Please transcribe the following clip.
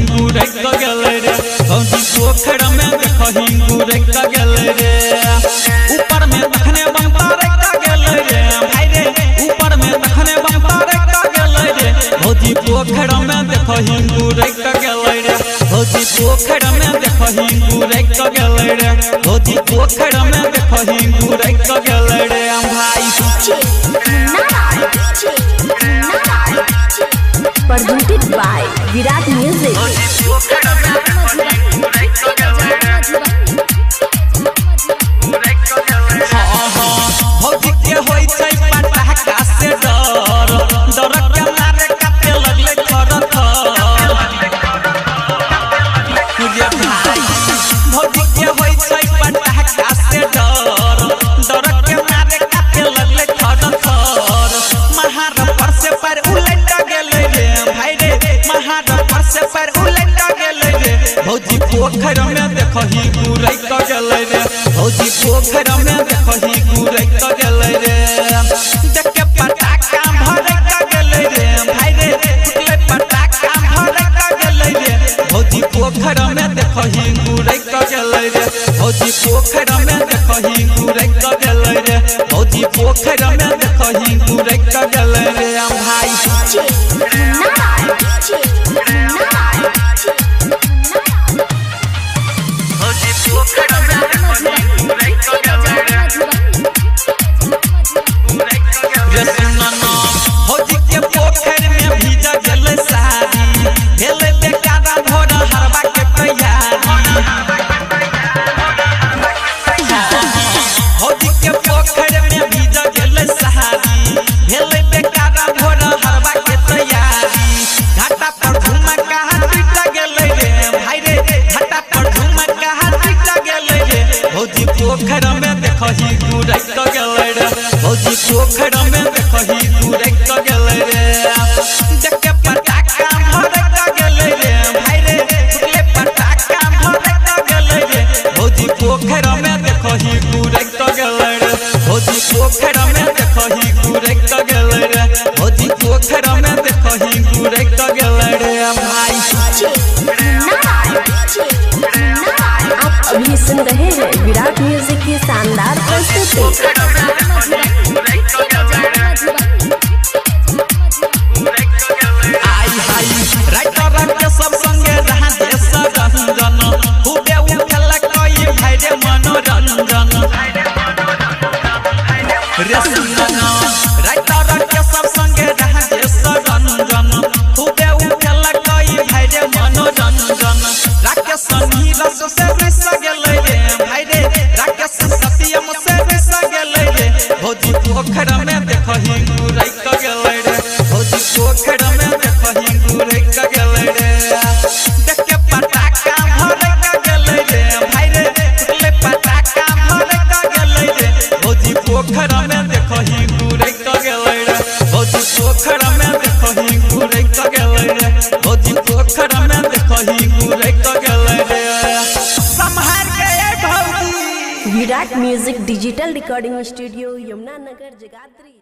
गुरक गेले रे भौजी पोखर में देखही गुरक गेले रे ऊपर में तखने बंपारे का गेले रे भाई रे ऊपर में तखने बंपारे का गेले रे भौजी पोखर में देखही गुरक गेले रे भौजी पोखर में देखही गुरक गेले रे भौजी पोखर में देखही गुरक गेले रे भाई Presented by Virat Music। भौजी के होई छै पटाखा से डर डर के मारे काटे लगले थर थर मुझे भाई भौजी के होई छै पटाखा से डर डर के मारे काटे लगले थर थर महार पर से पर उलट गेले रे भाई रे महार पर से पर उलट गेले रे भौजी पोखर में देखही गुरक गेले रे भौजी पोखर में देखही गुरक गेले रे देख के पटाखा भरक गेले रे भाई रे फुटले पटाखा भरक गेले रे भौजी पोखर में देखही गुरक गेले रे भौजी पोखर में देखही गुरक गेले रे भौजी पोखर में देखही गुरक गेले रे भाई भौजी के पोखर में भीजा गेले सारी भेले बेकारा भोर हरबा के तैयारी भौजी के पोखर में भीजा गेले सारी भेले बेकारा भोर हरबा के तैयारी घाटा पर झुमका टूट गेले रे भाई रे घाटा पर झुमका टूट गेले रे भौजी पोखर में देखही गुरक गेले रे भौजी पोखर में देखही गुरक गेले रे देख के पटाखा भरक गेले रे भाई रे फुटले पटाखा भरक गेले रे भौजी पोखर में देखही गुरक गेले रे भौजी पोखर में देखही गुरक गेले रे भौजी पोखर में देखही गुरक गेले रे भाई आप अभी सुन रहे हैं विराट म्यूजिक की शानदार प्रस्तुति। आई हाई राइटर के सब संगे रहा देश रंजन खूबे उठल कोई भाई रे मनोरंजन रे सुनना राइटर के सब संगे रहा देश रंजन खूबे उठल कोई भाई रे मनोरंजन राकेश नीरज से रिस गेले रे भाई रे राकेश सत्यम से रिस गेले रे भौजी पोखर में देखही गुरक गेले रे भौजी पोखर में देखही गुरक गेले रे देख के पटाखा भरक गेले रे भाई रे फुटले पटाखा भरक गेले रे भौजी पोखर में देखही गुरक गेले रे भौजी पोखर में देखही गुरक गेले रे भौजी पोखर में देखही गुरक गेले रे संहार के भौजी। Virat music digital recording studio Yamuna Nagar Jagadhri.